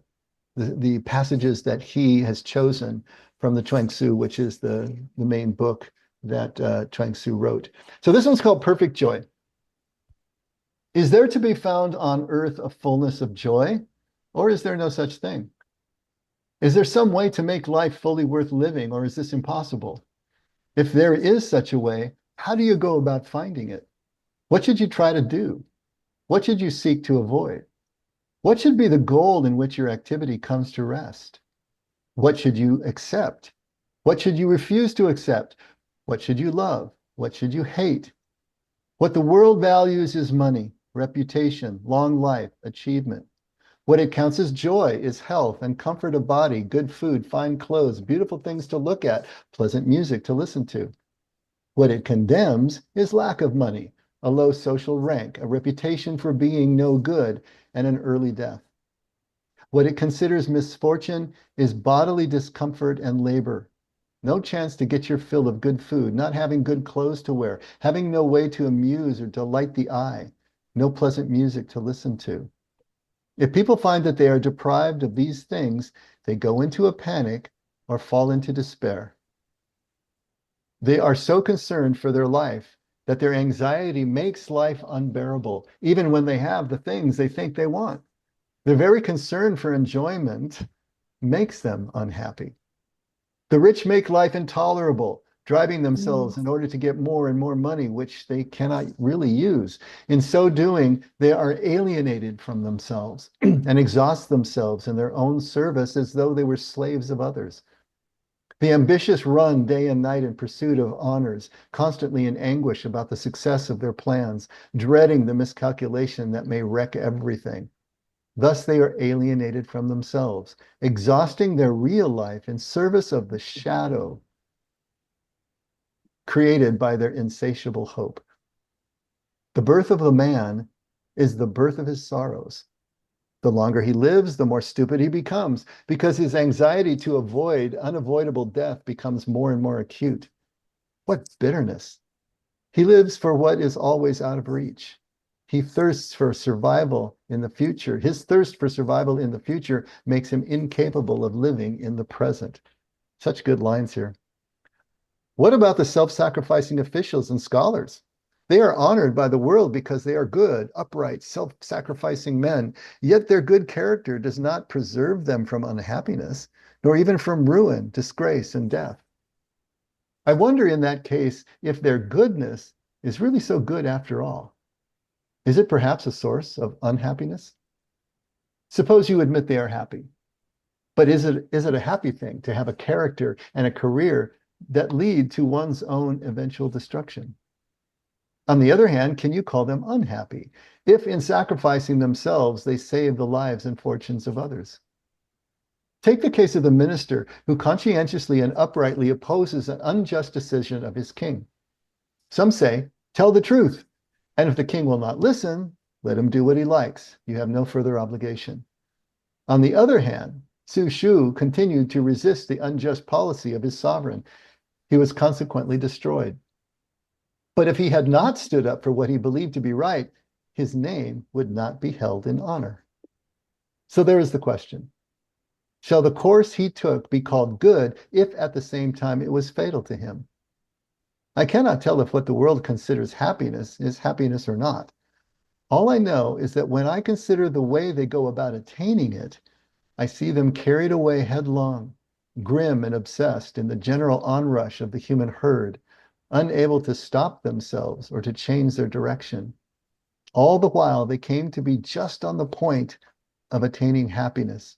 passages that he has chosen from the Chuang Tzu, which is the main book that Chuang Tzu wrote. So this one's called Perfect Joy. Is there to be found on earth a fullness of joy, or is there no such thing? Is there some way to make life fully worth living, or is this impossible? If there is such a way, how do you go about finding it? What should you try to do? What should you seek to avoid? What should be the goal in which your activity comes to rest? What should you accept? What should you refuse to accept? What should you love? What should you hate? What the world values is money, reputation, long life, achievement. What it counts as joy is health and comfort of body, good food, fine clothes, beautiful things to look at, pleasant music to listen to. What it condemns is lack of money, a low social rank, a reputation for being no good, and an early death. What it considers misfortune is bodily discomfort and labor. No chance to get your fill of good food, not having good clothes to wear, having no way to amuse or delight the eye, no pleasant music to listen to. If people find that they are deprived of these things, they go into a panic or fall into despair. They are so concerned for their life that their anxiety makes life unbearable, even when they have the things they think they want. Their very concern for enjoyment makes them unhappy. The rich make life intolerable, driving themselves in order to get more and more money, which they cannot really use. In so doing, they are alienated from themselves and exhaust themselves in their own service as though they were slaves of others. The ambitious run day and night in pursuit of honors, constantly in anguish about the success of their plans, dreading the miscalculation that may wreck everything. Thus they are alienated from themselves, exhausting their real life in service of the shadow created by their insatiable hope. The birth of a man is the birth of his sorrows. The longer he lives, the more stupid he becomes, because his anxiety to avoid unavoidable death becomes more and more acute. What bitterness! He lives for what is always out of reach. He thirsts for survival in the future. His thirst for survival in the future makes him incapable of living in the present. Such good lines here. What about the self-sacrificing officials and scholars? They are honored by the world because they are good, upright, self-sacrificing men, yet their good character does not preserve them from unhappiness, nor even from ruin, disgrace, and death. I wonder in that case if their goodness is really so good after all. Is it perhaps a source of unhappiness? Suppose you admit they are happy, but is it a happy thing to have a character and a career that lead to one's own eventual destruction? On the other hand, can you call them unhappy if in sacrificing themselves they save the lives and fortunes of others? Take the case of the minister who conscientiously and uprightly opposes an unjust decision of his king. Some say, tell the truth, and if the king will not listen, let him do what he likes. You have no further obligation. On the other hand, Su Shu continued to resist the unjust policy of his sovereign. He was consequently destroyed. But if he had not stood up for what he believed to be right, his name would not be held in honor. So there is the question. Shall the course he took be called good if at the same time it was fatal to him? I cannot tell if what the world considers happiness is happiness or not. All I know is that when I consider the way they go about attaining it, I see them carried away headlong, grim and obsessed in the general onrush of the human herd, unable to stop themselves or to change their direction. All the while they came to be just on the point of attaining happiness.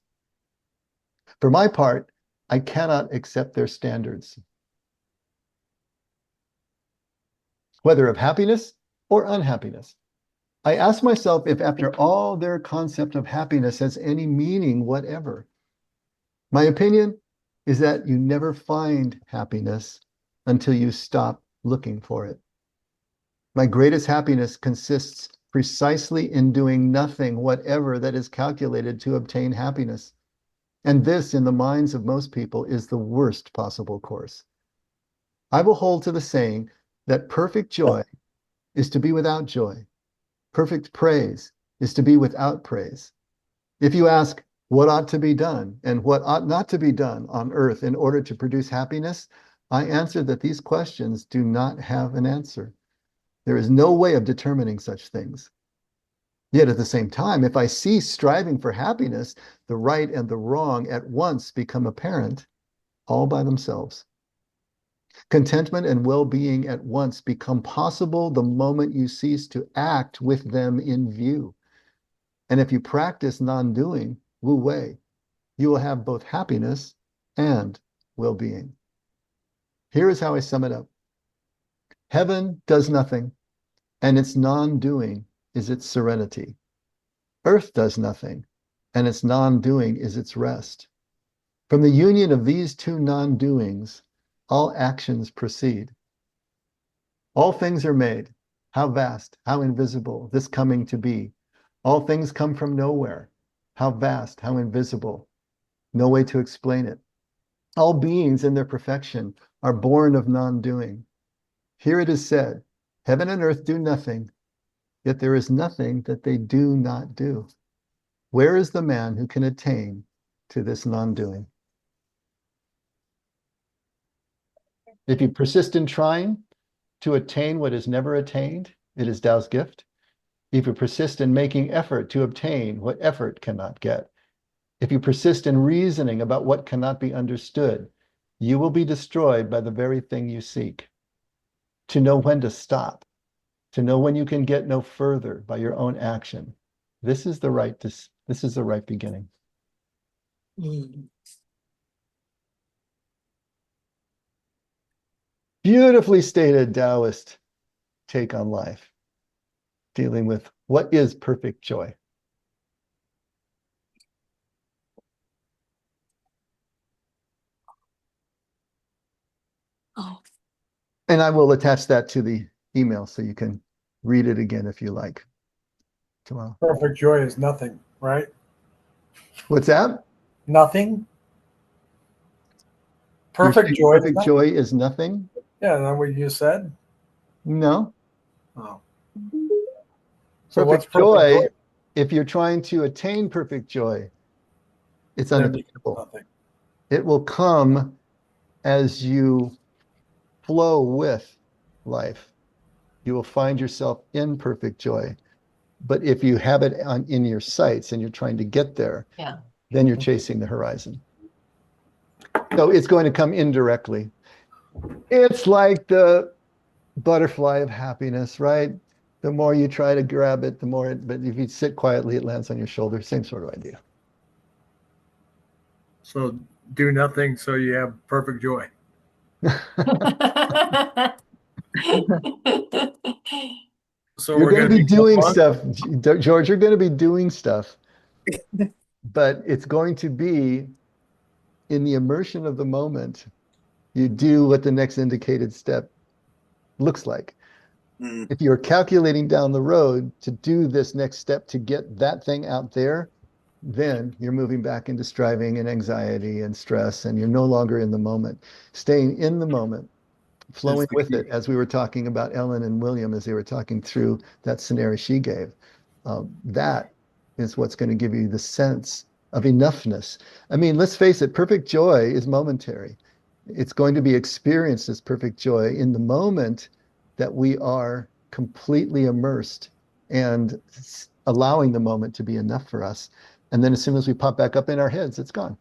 For my part, I cannot accept their standards, whether of happiness or unhappiness. I ask myself if after all their concept of happiness has any meaning whatever. My opinion is that you never find happiness until you stop looking for it. My greatest happiness consists precisely in doing nothing whatever that is calculated to obtain happiness. And this, in the minds of most people, is the worst possible course. I will hold to the saying that perfect joy is to be without joy. Perfect praise is to be without praise. If you ask what ought to be done and what ought not to be done on earth in order to produce happiness, I answer that these questions do not have an answer. There is no way of determining such things. Yet at the same time, if I cease striving for happiness, the right and the wrong at once become apparent all by themselves. Contentment and well-being at once become possible the moment you cease to act with them in view. And if you practice non-doing, wu wei, you will have both happiness and well-being. Here is how I sum it up. Heaven does nothing, and its non-doing is its serenity. Earth does nothing, and its non-doing is its rest. From the union of these two non-doings, all actions proceed. All things are made. How vast, how invisible, this coming to be. All things come from nowhere. How vast, how invisible. No way to explain it. All beings in their perfection are born of non-doing. Here it is said, heaven and earth do nothing, yet there is nothing that they do not do. Where is the man who can attain to this non-doing? If you persist in trying, to attain what is never attained, it is Tao's gift. If you persist in making effort to obtain what effort cannot get, if you persist in reasoning about what cannot be understood, you will be destroyed by the very thing you seek. To know when to stop, to know when you can get no further by your own action. This is the right beginning. Beautifully stated Taoist take on life, dealing with what is perfect joy. Oh, And I will attach that to the email so you can read it again if you like tomorrow. Perfect joy is nothing, right? What's that? Nothing. You're Perfect saying joy. perfect joy is nothing? Yeah, is that what you said? No. Oh. So what's Perfect perfect joy, joy? if you're trying to attain perfect joy, it's Then unattainable. nothing. It will come as you flow with life. You will find yourself in perfect joy. But if you have it in your sights and you're trying to get there, yeah. then you're chasing the horizon. So it's going to come indirectly. It's like the butterfly of happiness, right? The more you try to grab it, the more but if you sit quietly, it lands on your shoulder. Same sort of idea. So do nothing so you have perfect joy. So You're we're going to be become doing monks? stuff, George, you're going to be doing stuff, but it's going to be in the immersion of the moment. You do what the next indicated step looks like. Mm. If you're calculating down the road to do this next step to get that thing out there, then you're moving back into striving and anxiety and stress, and you're no longer in the moment. Staying in the moment, flowing the with key. it, as we were talking about Ellen and William as they were talking through that scenario she gave. That is what's going to give you the sense of enoughness. I mean, let's face it, perfect joy is momentary. It's going to be experienced as perfect joy in the moment that we are completely immersed and allowing the moment to be enough for us. And then as soon as we pop back up in our heads, it's gone.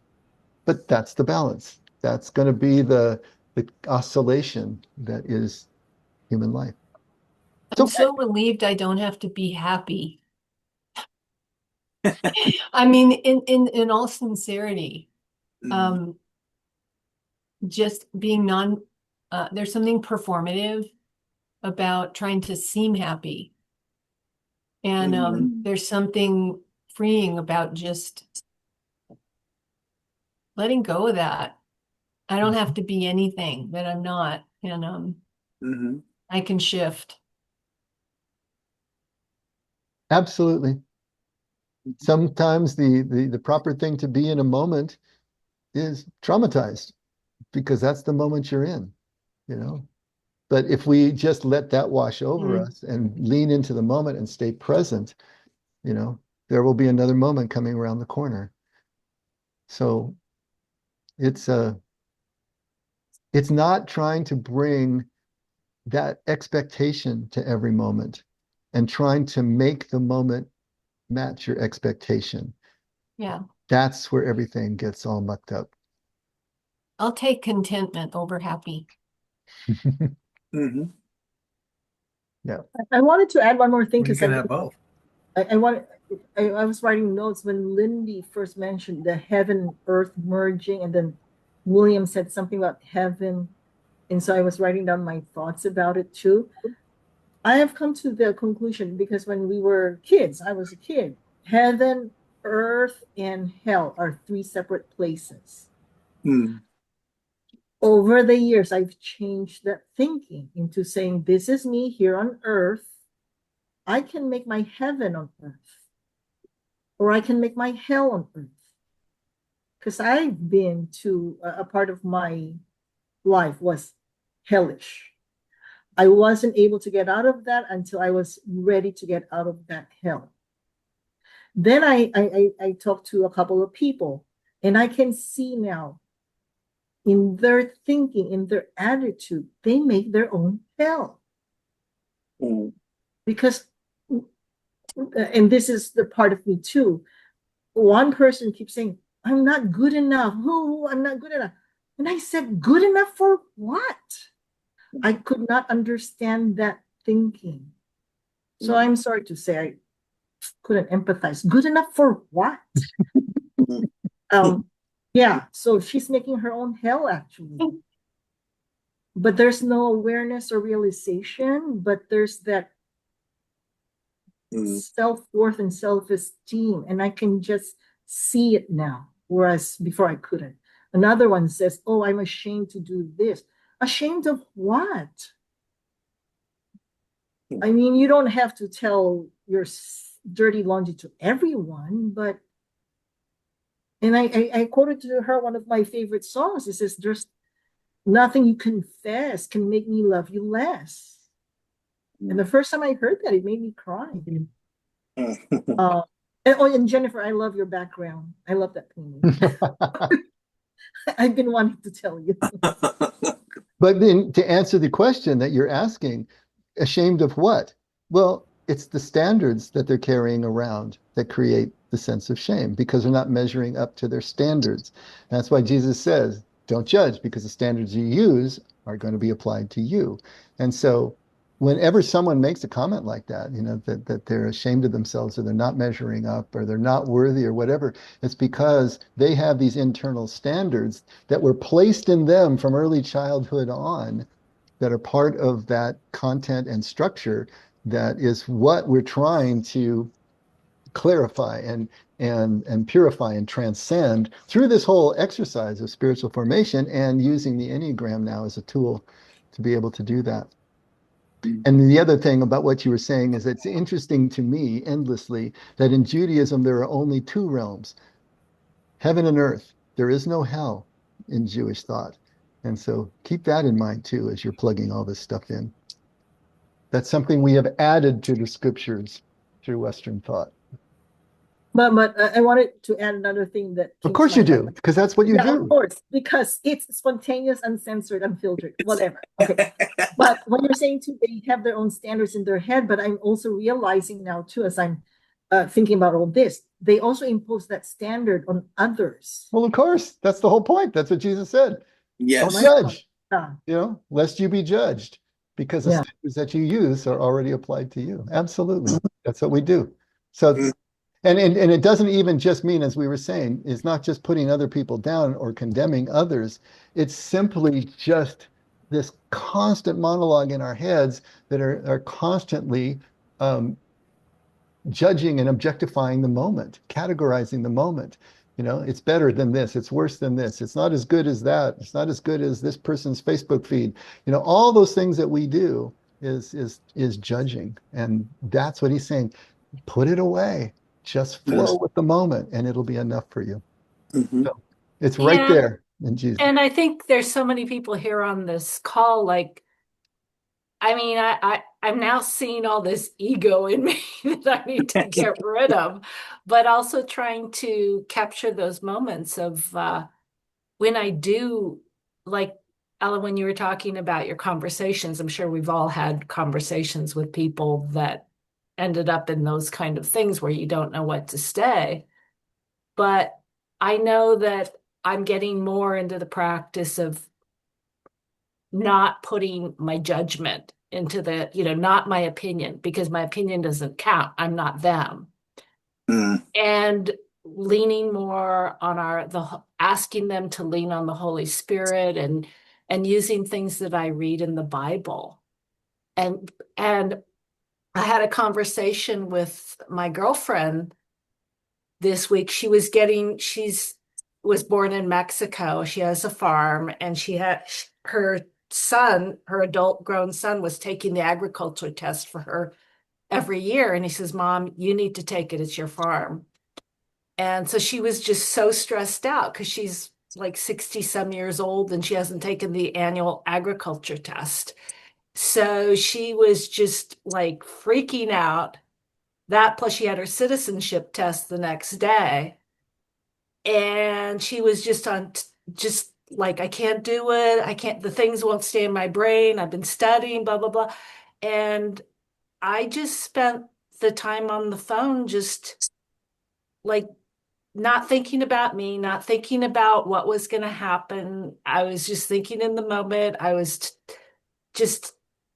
But that's the balance. That's going to be the oscillation that is human life. I'm so relieved I don't have to be happy. I mean, in all sincerity, Mm. just being there's something performative about trying to seem happy. And there's something freeing about just letting go of that. I don't have to be anything that I'm not, and Mhm. I can shift. Absolutely. Sometimes the proper thing to be in a moment is traumatized because that's the moment you're in, you know. But if we just let that wash over us and lean into the moment and stay present, you know, there will be another moment coming around the corner. So it's not trying to bring that expectation to every moment and trying to make the moment match your expectation. Yeah. That's where everything gets all mucked up. I'll take contentment over happy. Mhm. Yeah. I wanted to add one more thing You because can have both. I was writing notes when Lindy first mentioned the heaven earth merging, and then William said something about heaven, and so I was writing down my thoughts about it too. I have come to the conclusion because when we were kids, I was a kid, heaven, earth, and hell are three separate places. Mm. Over the years, I've changed that thinking into saying, this is me here on earth. I can make my heaven on earth, or I can make my hell on earth. Because I've been to a part of my life was hellish. I wasn't able to get out of that until I was ready to get out of that hell. Then I talked to a couple of people, and I can see now in their thinking, in their attitude, they make their own hell. Mm. Because, and this is the part of me too. One person keeps saying, I'm not good enough. Oh, I'm not good enough. And I said, good enough for what? I could not understand that thinking. So I'm sorry to say I couldn't empathize. Good enough for what? Yeah, so she's making her own hell actually. But there's no awareness or realization, but there's that self-worth and self-esteem, and I can just see it now, whereas before I couldn't. Another one says, oh, I'm ashamed to do this. Ashamed of what? I mean, you don't have to tell your dirty laundry to everyone, but, and I quoted to her one of my favorite songs. It says, there's nothing you confess can make me love you less. And the first time I heard that, it made me cry. And Jennifer, I love your background. I love that painting. I've been wanting to tell you. But then to answer the question that you're asking, ashamed of what? Well, it's the standards that they're carrying around that create the sense of shame because they're not measuring up to their standards. And that's why Jesus says, don't judge because the standards you use are going to be applied to you. And so whenever someone makes a comment like that, that they're ashamed of themselves or they're not measuring up or they're not worthy or whatever, it's because they have these internal standards that were placed in them from early childhood on that are part of that content and structure that is what we're trying to clarify and purify and transcend through this whole exercise of spiritual formation and using the Enneagram now as a tool to be able to do that. And the other thing about what you were saying is it's interesting to me endlessly that in Judaism there are only two realms, heaven and earth. There is no hell in Jewish thought. And so keep that in mind too as you're plugging all this stuff in. That's something we have added to the scriptures through Western thought. But I wanted to add another thing that Of course you do, because that's what you do. Of course, because it's spontaneous, uncensored, unfiltered, whatever. Okay. But when you're saying too, they have their own standards in their head, but I'm also realizing now too, as I'm thinking about all this, they also impose that standard on others. Well, of course, that's the whole point. That's what Jesus said. Yes. Don't judge, lest you be judged, because the standards that you use are already applied to you. Absolutely. That's what we do. So, and it doesn't even just mean, as we were saying, it's not just putting other people down or condemning others. It's simply just this constant monologue in our heads that are constantly judging and objectifying the moment, categorizing the moment. It's better than this. It's worse than this. It's not as good as that. It's not as good as this person's Facebook feed. All those things that we do is judging. And that's what he's saying. Put it away. Just flow with the moment and it'll be enough for you. So it's right there in Jesus. And I think there's so many people here on this call, like, I mean, I'm now seeing all this ego in me that I need to get rid of, but also trying to capture those moments of when I do, like, Ella, when you were talking about your conversations, I'm sure we've all had conversations with people that ended up in those kind of things where you don't know what to say. But I know that I'm getting more into the practice of not putting my judgment into the, not my opinion, because my opinion doesn't count. I'm not them. And leaning more on asking them to lean on the Holy Spirit and using things that I read in the Bible. And I had a conversation with my girlfriend this week. She was born in Mexico. She has a farm, and she had her adult grown son was taking the agriculture test for her every year. And he says, Mom, you need to take it. It's your farm. And so she was just so stressed out because she's like 60 some years old and she hasn't taken the annual agriculture test. So she was just like freaking out. That plus she had her citizenship test the next day. And she was just like, I can't do it. The things won't stay in my brain. I've been studying, blah, blah, blah. And I just spent the time on the phone just like not thinking about me, not thinking about what was going to happen. I was just thinking in the moment. I was just,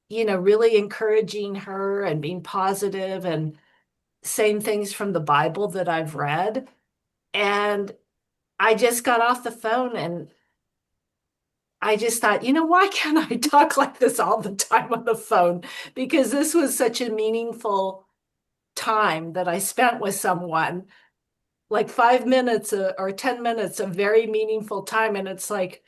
really encouraging her and being positive and saying things from the Bible that I've read. And I just got off the phone and I just thought, why can't I talk like this all the time on the phone? Because this was such a meaningful time that I spent with someone, like 5 minutes or 10 minutes of very meaningful time. And it's like,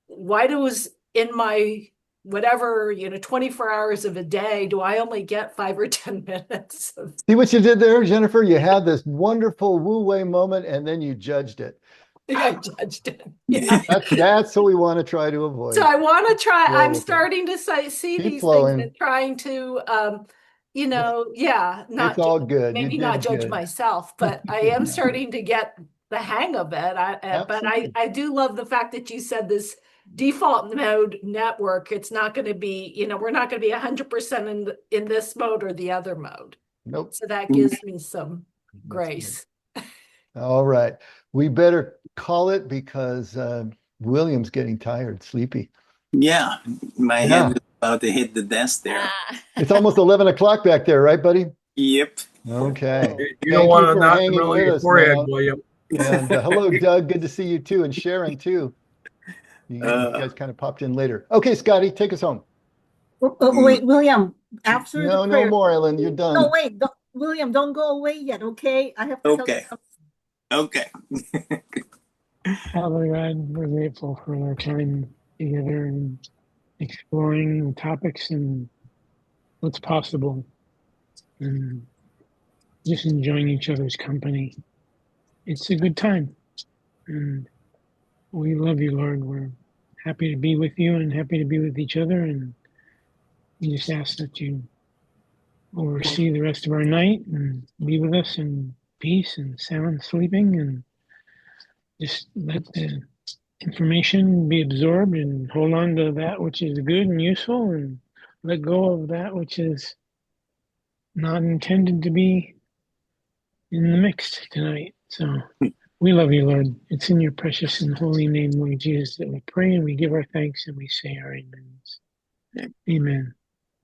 why does in my whatever, 24 hours of a day, do I only get 5 or 10 minutes? See what you did there, Jennifer? You had this wonderful wu-wei moment and then you judged it. I judged it. Yeah. That's what we want to try to avoid. So I want to try, Flow I'm with it. starting to see Keep these flowing. things and trying to, not It's all good. You maybe not did judge good. myself, but I am starting to get the hang of it. But Absolutely. I do love the fact that you said this default mode network. It's not going to be, we're not going to be 100% in this mode or the other mode. Nope. So that gives me some grace. All right. We better call it because William's getting tired, sleepy. Yeah, my head is about to hit the desk there. It's almost 11 o'clock back there, right, buddy? Yep. Okay. You don't want to for knock the hanging middle of with your us, forehead, man. William. And hello, Doug. Good to see you too. And Sharon too. You guys kind of popped in later. Okay, Scotty, take us home. Wait, William, after No, the no prayer. more, Ellen. You're done. No, wait, William, don't go away yet, okay? I have to tell you Okay. something. Okay. Father God, we're grateful for our time together and exploring topics and what's possible, and just enjoying each other's company. It's a good time, and we love you, Lord. We're happy to be with you and happy to be with each other, and we just ask that you oversee the rest of our night and be with us in peace and sound sleeping, and just let the information be absorbed and hold on to that which is good and useful, and let go of that which is not intended to be in the mix tonight. So we love you, Lord. It's in your precious and holy name, Lord Jesus, that we pray and we give our thanks and we say our amens. Amen.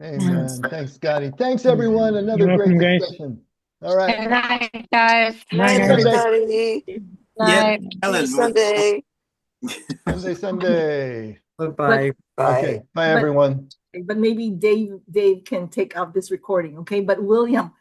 Amen. Thanks, Scotty. Thanks, everyone. Another You're great welcome, guys. discussion. All right. Good night, guys. Night, guys. everybody. Yeah, Night. Ellen, Sunday. Sunday. Bye-bye. Bye. Okay. Bye, everyone. But maybe Dave can take up this recording, okay? But William,